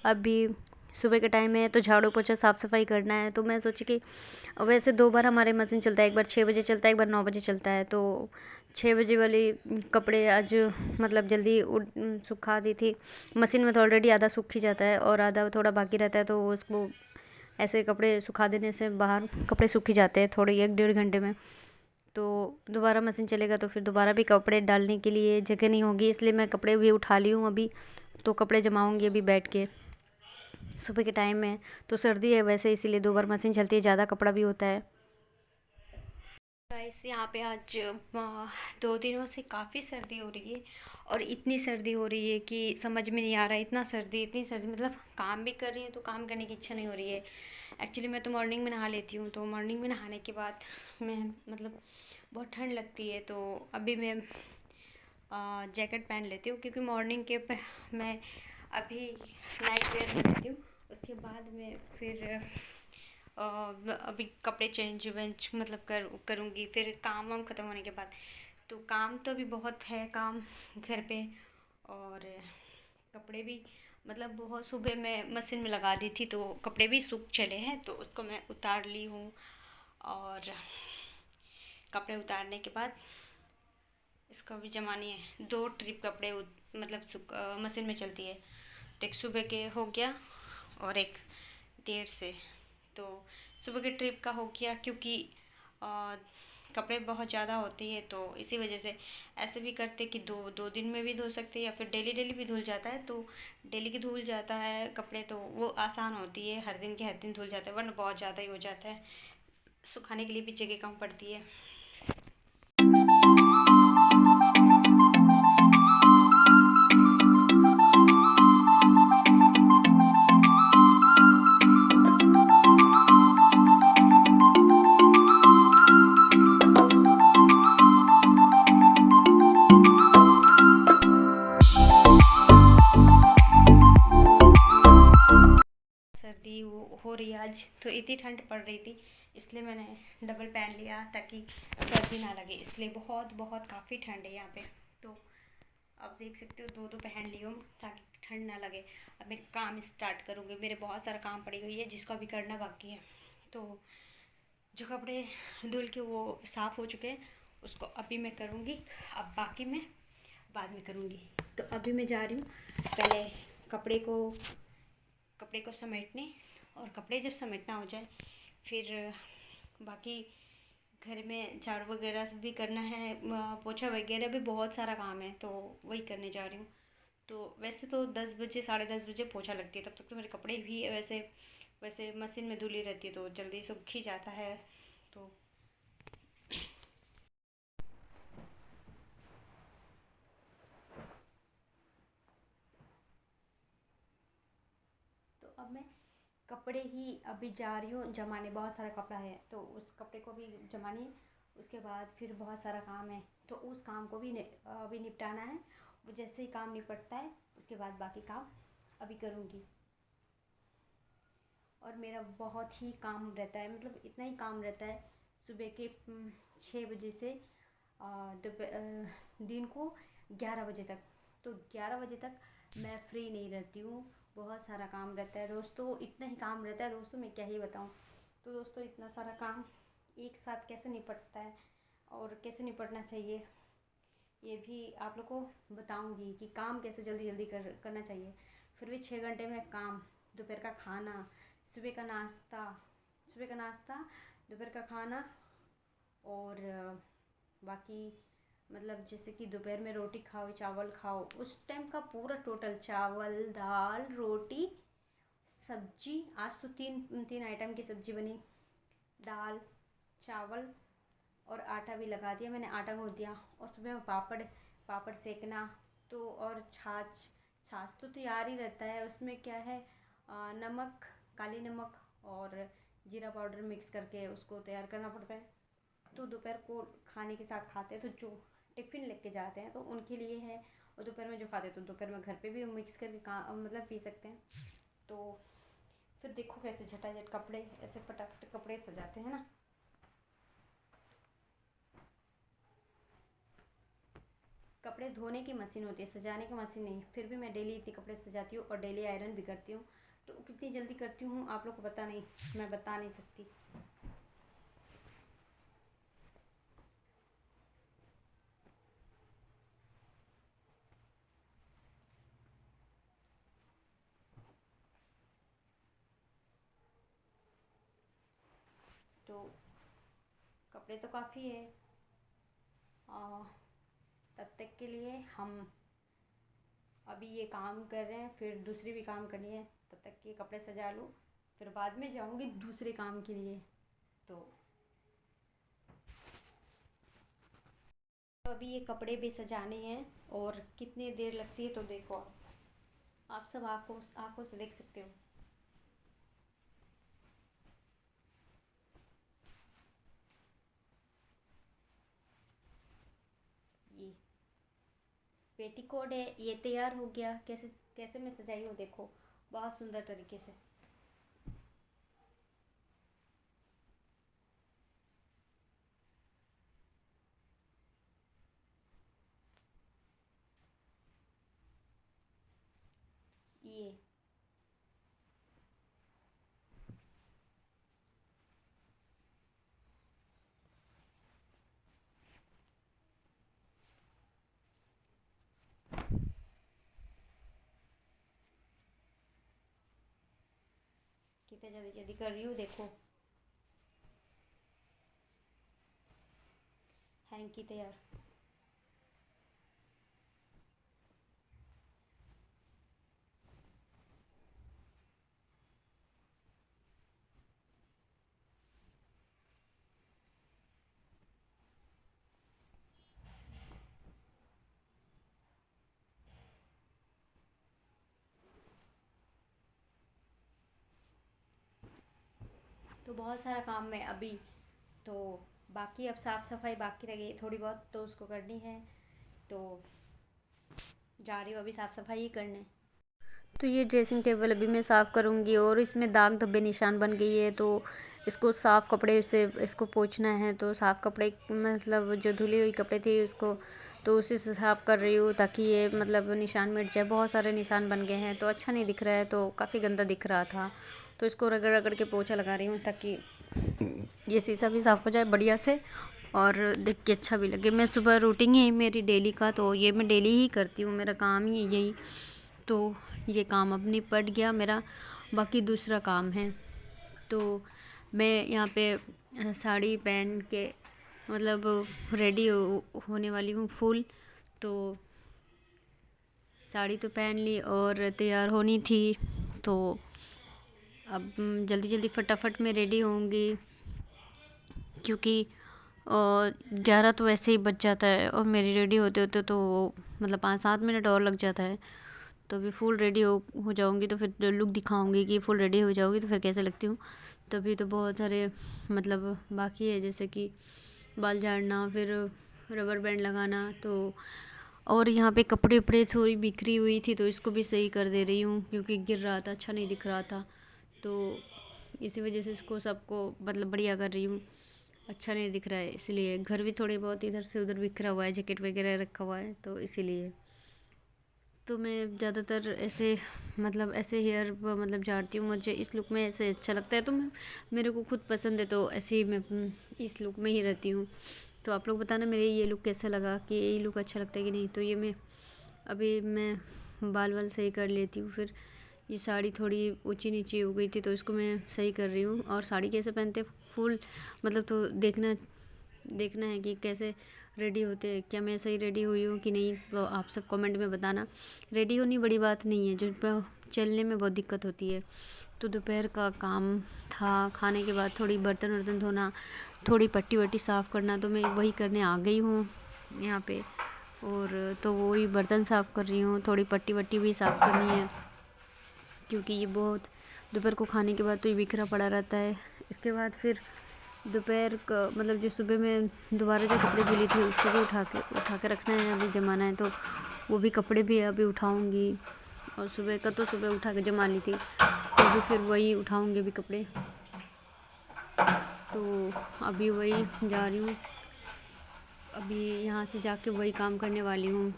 अभी सुबह के टाइम है तो झाड़ू पोछा साफ़ सफाई करना है। तो मैं सोची कि वैसे 2 बार हमारे मशीन चलता है, एक बार 6 बजे चलता है, एक बार 9 बजे चलता है। तो 6 बजे वाली कपड़े आज मतलब जल्दी सुखा दी थी। मशीन में तो ऑलरेडी आधा सूख ही जाता है और आधा थोड़ा बाकी रहता है, तो उसको ऐसे कपड़े सुखा देने से बाहर कपड़े सूख ही जाते हैं थोड़े 1 डेढ़ घंटे में। तो दोबारा मशीन चलेगा तो फिर दोबारा भी कपड़े डालने के लिए जगह नहीं होगी, इसलिए मैं कपड़े भी उठा ली हूँ अभी। तो कपड़े जमाऊँगी अभी बैठ के। सुबह के टाइम में तो सर्दी है वैसे, इसीलिए 2 बार मशीन चलती है, ज़्यादा कपड़ा भी होता है। गाइस यहाँ पे आज 2 दिनों से काफ़ी सर्दी हो रही है और इतनी सर्दी हो रही है कि समझ में नहीं आ रहा है। इतना सर्दी, इतनी सर्दी, मतलब काम भी कर रही हूँ तो काम करने की इच्छा नहीं हो रही है। एक्चुअली मैं तो मॉर्निंग में नहा लेती हूँ, तो मॉर्निंग में नहाने के बाद मैं मतलब बहुत ठंड लगती है, तो अभी मैं जैकेट पहन लेती हूँ क्योंकि मॉर्निंग के मैं अभी नाइट वेयर में रहती हूँ। उसके बाद में फिर अभी कपड़े चेंज वेंज मतलब करूँगी फिर काम वाम ख़त्म होने के बाद। तो काम तो अभी बहुत है काम घर पे, और कपड़े भी मतलब बहुत सुबह मैं मशीन में लगा दी थी तो कपड़े भी सूख चले हैं, तो उसको मैं उतार ली हूँ। और कपड़े उतारने के बाद इसको भी जमानी है। 2 ट्रिप कपड़े मतलब मशीन में चलती है, तो एक सुबह के हो गया और एक देर से। तो सुबह के ट्रिप का हो गया क्योंकि कपड़े बहुत ज़्यादा होती है, तो इसी वजह से ऐसे भी करते कि दो दो दिन में भी धो सकते हैं या फिर डेली डेली भी धुल जाता है। तो डेली की धुल जाता है कपड़े तो वो आसान होती है, हर दिन के हर दिन धुल जाता है, वरना बहुत ज़्यादा ही हो जाता है, सुखाने के लिए भी जगह कम पड़ती है। सर्दी हो रही है आज, तो इतनी ठंड पड़ रही थी इसलिए मैंने डबल पहन लिया ताकि सर्दी ना लगे, इसलिए बहुत बहुत काफ़ी ठंड है यहाँ पे। तो अब देख सकते हो 2 पहन ली हूँ ताकि ठंड ना लगे। अब मैं काम स्टार्ट करूँगी, मेरे बहुत सारा काम पड़ी हुई है जिसको अभी करना बाकी है। तो जो कपड़े धुल के वो साफ़ हो चुके हैं उसको अभी मैं करूँगी, अब बाकी मैं बाद में करूँगी। तो अभी मैं जा रही हूँ पहले कपड़े को समेटने, और कपड़े जब समेटना हो जाए फिर बाकी घर में झाड़ू वगैरह भी करना है, पोछा वगैरह भी बहुत सारा काम है, तो वही करने जा रही हूँ। तो वैसे तो 10 बजे 10:30 बजे पोछा लगती है, तब तक तो मेरे कपड़े भी वैसे वैसे मशीन में धुली रहती है तो जल्दी सूख ही जाता है। तो तो अब मैं कपड़े ही अभी जा रही हूँ जमाने, बहुत सारा कपड़ा है तो उस कपड़े को भी जमाने, उसके बाद फिर बहुत सारा काम है तो उस काम को भी अभी निपटाना है। वो जैसे ही काम निपटता है उसके बाद बाकी काम अभी करूँगी। और मेरा बहुत ही काम रहता है, मतलब इतना ही काम रहता है सुबह के 6 बजे से दिन को 11 बजे तक। तो 11 बजे तक मैं फ्री नहीं रहती हूँ, बहुत सारा काम रहता है दोस्तों, इतना ही काम रहता है दोस्तों, मैं क्या ही बताऊँ। तो दोस्तों इतना सारा काम एक साथ कैसे निपटता है और कैसे निपटना चाहिए ये भी आप लोग को बताऊंगी कि काम कैसे जल्दी जल्दी करना चाहिए। फिर भी 6 घंटे में काम, दोपहर का खाना, सुबह का नाश्ता सुबह का नाश्ता, दोपहर का खाना, और बाकी मतलब जैसे कि दोपहर में रोटी खाओ चावल खाओ, उस टाइम का पूरा टोटल चावल दाल रोटी सब्जी। आज तो तीन तीन आइटम की सब्जी बनी, दाल चावल और आटा भी लगा दिया मैंने, आटा गूँथ दिया। और सुबह में पापड़ पापड़ सेकना, तो और छाछ छाछ तो तैयार ही रहता है, उसमें क्या है नमक, काली नमक और जीरा पाउडर मिक्स करके उसको तैयार करना पड़ता है। तो दोपहर को खाने के साथ खाते हैं, तो जो टिफ़िन लेके जाते हैं तो उनके लिए है, और दोपहर में जो खाते हैं तो दोपहर में घर पे भी मिक्स करके मतलब पी सकते हैं। तो फिर देखो कैसे झटाझट कपड़े ऐसे फटाफट कपड़े सजाते हैं ना। कपड़े धोने की मशीन होती है, सजाने की मशीन नहीं। फिर भी मैं डेली इतने कपड़े सजाती हूँ और डेली आयरन भी करती हूँ। तो कितनी जल्दी करती हूँ आप लोग को पता नहीं, मैं बता नहीं सकती। तो कपड़े तो काफ़ी है। तब तक के लिए हम अभी ये काम कर रहे हैं, फिर दूसरी भी काम करनी है। तब तक ये कपड़े सजा लूँ, फिर बाद में जाऊँगी दूसरे काम के लिए। तो अभी ये कपड़े भी सजाने हैं और कितनी देर लगती है तो देखो आप सब आँखों से देख सकते हो। ये पेटीकोट है, ये तैयार हो गया। कैसे कैसे मैं सजाई हूँ देखो, बहुत सुंदर तरीके से। ये कितने जल्दी जल्दी कर रही हूँ देखो। हैंकी तैयार। तो बहुत सारा काम है अभी। तो बाकी अब साफ़ सफाई बाकी रह गई थोड़ी बहुत, तो उसको करनी है। तो जा रही हूँ अभी साफ़ सफाई ही करने। तो ये ड्रेसिंग टेबल अभी मैं साफ़ करूँगी और इसमें दाग धब्बे निशान बन गई है। तो इसको साफ़ कपड़े से इसको पोंछना है। तो साफ़ कपड़े मतलब जो धुली हुई कपड़े थे उसको, तो उसी से साफ़ कर रही हूँ ताकि ये मतलब निशान मिट जाए। बहुत सारे निशान बन गए हैं तो अच्छा नहीं दिख रहा है, तो काफ़ी गंदा दिख रहा था। तो इसको रगड़ रगड़ के पोंछा लगा रही हूँ ताकि ये शीशा भी साफ़ हो जाए बढ़िया से और देख के अच्छा भी लगे। मैं सुबह रूटीन है मेरी डेली का, तो ये मैं डेली ही करती हूँ, मेरा काम ही है यही। तो ये काम अब निपट गया मेरा, बाकी दूसरा काम है। तो मैं यहाँ पे साड़ी पहन के मतलब रेडी होने वाली हूँ फुल। तो साड़ी तो पहन ली और तैयार होनी थी। तो अब जल्दी जल्दी फटाफट में रेडी होंगी, क्योंकि 11 तो वैसे ही बच जाता है और मेरी रेडी होते होते तो मतलब 5-7 मिनट और लग जाता है। तो अभी फुल रेडी हो जाऊँगी तो फिर लुक दिखाऊँगी कि फुल रेडी हो जाऊँगी तो फिर कैसे लगती हूँ। तभी तो बहुत सारे मतलब बाकी है, जैसे कि बाल झाड़ना, फिर रबर बैंड लगाना। तो और यहाँ पे कपड़े उपड़े थोड़ी बिखरी हुई थी तो इसको भी सही कर दे रही हूँ, क्योंकि गिर रहा था, अच्छा नहीं दिख रहा था। तो इसी वजह से इसको सबको मतलब बढ़िया कर रही हूँ, अच्छा नहीं दिख रहा है इसलिए। घर भी थोड़ी बहुत इधर से उधर बिखरा हुआ है, जैकेट वगैरह रखा हुआ है तो इसीलिए। तो मैं ज़्यादातर ऐसे मतलब ऐसे हेयर मतलब झाड़ती हूँ, मुझे इस लुक में ऐसे अच्छा लगता है। तो मेरे को खुद पसंद है तो ऐसे ही मैं इस लुक में ही रहती हूँ। तो आप लोग बताना मेरे ये लुक कैसा लगा, कि ये लुक अच्छा लगता है कि नहीं। तो ये मैं बाल वाल सही कर लेती हूँ। फिर ये साड़ी थोड़ी ऊंची नीची हो गई थी तो इसको मैं सही कर रही हूँ। और साड़ी कैसे पहनते फुल मतलब तो देखना है कि कैसे रेडी होते हैं, क्या मैं सही रेडी हुई हूँ कि नहीं, तो आप सब कमेंट में बताना। रेडी होनी बड़ी बात नहीं है, जो चलने में बहुत दिक्कत होती है। तो दोपहर का काम था, खाने के बाद थोड़ी बर्तन वर्तन धोना, थोड़ी पट्टी वट्टी साफ़ करना, तो मैं वही करने आ गई हूँ यहाँ पे। और तो वही बर्तन साफ़ कर रही हूँ, थोड़ी पट्टी वट्टी भी साफ़ करनी है, क्योंकि ये बहुत दोपहर को खाने के बाद तो ये बिखरा पड़ा रहता है। इसके बाद फिर दोपहर का मतलब जो सुबह में दोबारा जो कपड़े धुली थी उसको भी उठा के रखना है, अभी जमाना है। तो वो भी कपड़े भी अभी उठाऊंगी। और सुबह का तो सुबह उठा के जमा ली थी, तो अभी फिर वही उठाऊंगी अभी कपड़े। तो अभी वही जा रही हूँ, अभी यहाँ से जाके वही काम करने वाली हूँ।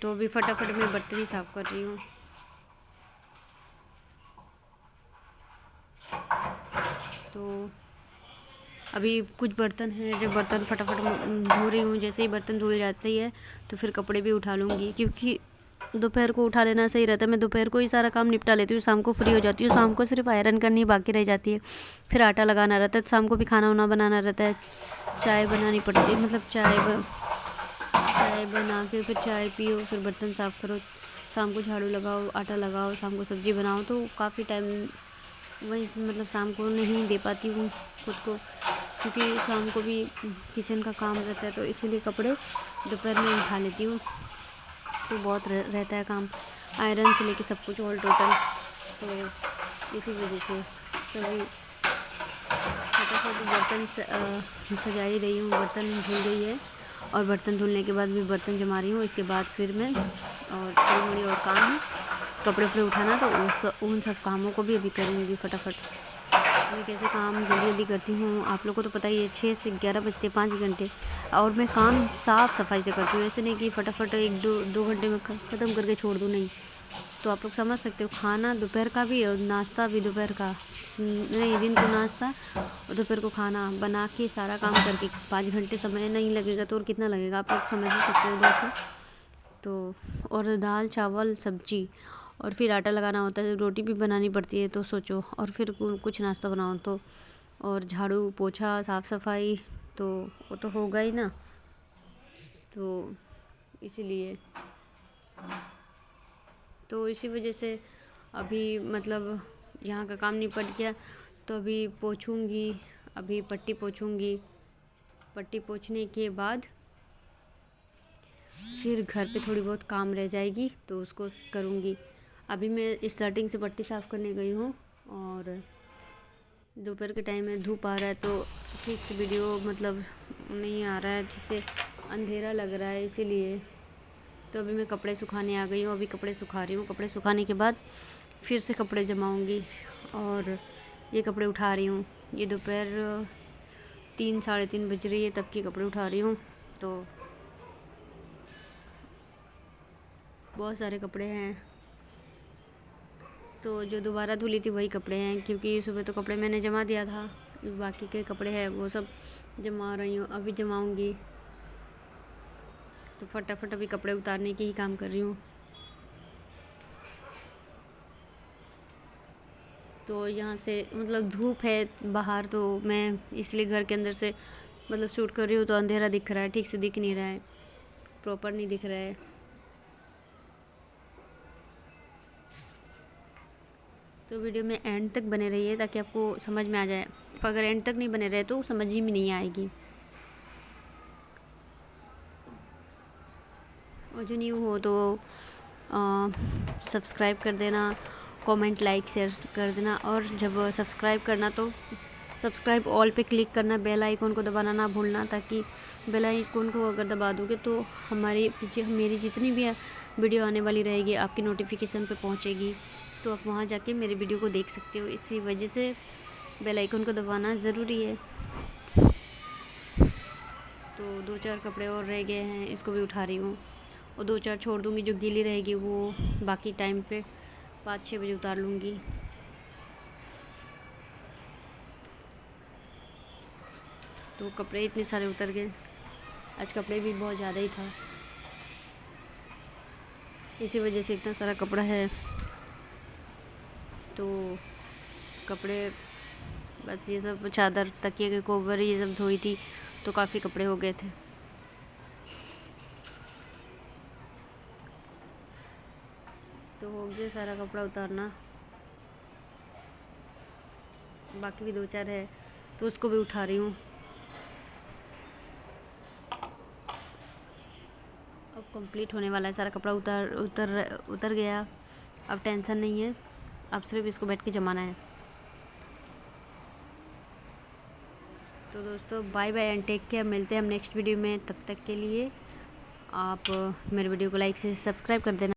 तो अभी फटाफट मैं बर्तन ही साफ़ कर रही हूँ। तो अभी कुछ बर्तन हैं, जो बर्तन फटाफट धो रही हूँ। जैसे ही बर्तन धुल जाती है तो फिर कपड़े भी उठा लूँगी, क्योंकि दोपहर को उठा लेना सही रहता है। मैं दोपहर को ही सारा काम निपटा लेती हूँ, शाम को फ्री हो जाती हूँ। शाम को सिर्फ आयरन करनी बाकी रह जाती है, फिर आटा लगाना रहता है। तो शाम को भी खाना वाना बनाना रहता है, चाय बनानी पड़ती है, मतलब चाय बना के फिर चाय पियो, फिर बर्तन साफ़ करो, शाम को झाड़ू लगाओ, आटा लगाओ, शाम को सब्ज़ी बनाओ। तो काफ़ी टाइम वही मतलब शाम को नहीं दे पाती हूँ खुद को, क्योंकि शाम को भी किचन का काम रहता है। तो इसीलिए कपड़े दोपहर में उठा लेती हूँ। तो बहुत रहता है काम, आयरन से लेके सब कुछ ऑल टोटल। तो इसी वजह से कभी फटाफट बर्तन सजा ही रही हूँ। बर्तन धुल गई है और बर्तन धुलने के बाद भी बर्तन जमा रही हूँ। इसके बाद फिर मैं और थोड़ी मोड़ी और काम है, कपड़े वपड़े उठाना, तो उन सब कामों को भी अभी करूँगी फटाफट। मैं कैसे काम जल्दी जल्दी करती हूँ आप लोग को तो पता ही है। 6 से 11 बजते 5 घंटे, और मैं काम साफ़ सफाई से करती हूँ। ऐसे नहीं कि फटाफट 1-2 घंटे में ख़त्म करके छोड़ दूँ, नहीं। तो आप लोग समझ सकते हो, खाना दोपहर का भी और नाश्ता भी दोपहर का नहीं, दिन को नाश्ता और दोपहर को खाना बना के सारा काम करके 5 घंटे समय नहीं लगेगा तो और कितना लगेगा, आप लोग समझ ही सकते हो दोस्तों। तो और दाल चावल सब्जी, और फिर आटा लगाना होता है, रोटी भी बनानी पड़ती है। तो सोचो, और फिर कुछ नाश्ता बनाओ तो, और झाड़ू पोछा साफ़ सफाई, तो वो तो होगा ही ना। तो इसीलिए तो इसी वजह से अभी मतलब यहाँ का काम निपट गया, तो अभी पोछूंगी, अभी पट्टी पोछूंगी। पट्टी पोछने के बाद फिर घर पे थोड़ी बहुत काम रह जाएगी तो उसको करूँगी। अभी मैं स्टार्टिंग से पट्टी साफ़ करने गई हूँ, और दोपहर के टाइम में धूप आ रहा है तो ठीक से वीडियो मतलब नहीं आ रहा है, ठीक से अंधेरा लग रहा है, इसीलिए। तो अभी मैं कपड़े सुखाने आ गई हूँ, अभी कपड़े सुखा रही हूँ। कपड़े सुखाने के बाद फिर से कपड़े जमाऊँगी, और ये कपड़े उठा रही हूँ। ये दोपहर 3-3:30 बज रही है, तब के कपड़े उठा रही हूँ। तो बहुत सारे कपड़े हैं, तो जो दोबारा धुली थी वही कपड़े हैं, क्योंकि सुबह तो कपड़े मैंने जमा दिया था। बाकी के कपड़े हैं वो सब जमा रही हूँ, अभी जमाऊँगी। तो फटाफट अभी कपड़े उतारने की ही काम कर रही हूँ। तो यहाँ से मतलब धूप है बाहर, तो मैं इसलिए घर के अंदर से मतलब शूट कर रही हूँ। तो अंधेरा दिख रहा है, ठीक से दिख नहीं रहा है, प्रॉपर नहीं दिख रहा है। तो वीडियो में एंड तक बने रहिए ताकि आपको समझ में आ जाए। अगर एंड तक नहीं बने रहे तो समझ ही में नहीं आएगी। और जो न्यू हो तो सब्सक्राइब कर देना, कमेंट लाइक शेयर कर देना, और जब सब्सक्राइब करना तो सब्सक्राइब ऑल पे क्लिक करना, बेल आइकन को दबाना ना भूलना, ताकि बेल आइकन को अगर दबा दोगे तो मेरी जितनी भी वीडियो आने वाली रहेगी आपकी नोटिफिकेशन पे पहुंचेगी, तो आप वहां जाके मेरे वीडियो को देख सकते हो। इसी वजह से बेल आइकन को दबाना ज़रूरी है। तो 2-4 कपड़े और रह गए हैं, इसको भी उठा रही हूँ, और 2-4 छोड़ दूँगी, जो गीली रहेगी वो बाकी टाइम पे 5-6 बजे उतार लूँगी। तो कपड़े इतने सारे उतर गए, आज कपड़े भी बहुत ज़्यादा ही था, इसी वजह से इतना सारा कपड़ा है। तो कपड़े बस ये सब चादर तकिए के कवर ये सब धोई थी, तो काफ़ी कपड़े हो गए थे। तो हो गया सारा कपड़ा उतारना, बाकी भी 2-4 है तो उसको भी उठा रही हूँ। अब कंप्लीट होने वाला है, सारा कपड़ा उतर गया। अब टेंशन नहीं है, अब सिर्फ इसको बैठ के जमाना है। तो दोस्तों bye bye and take care, मिलते हैं हम नेक्स्ट वीडियो में। तब तक के लिए आप मेरे वीडियो को लाइक से सब्सक्राइब कर देना।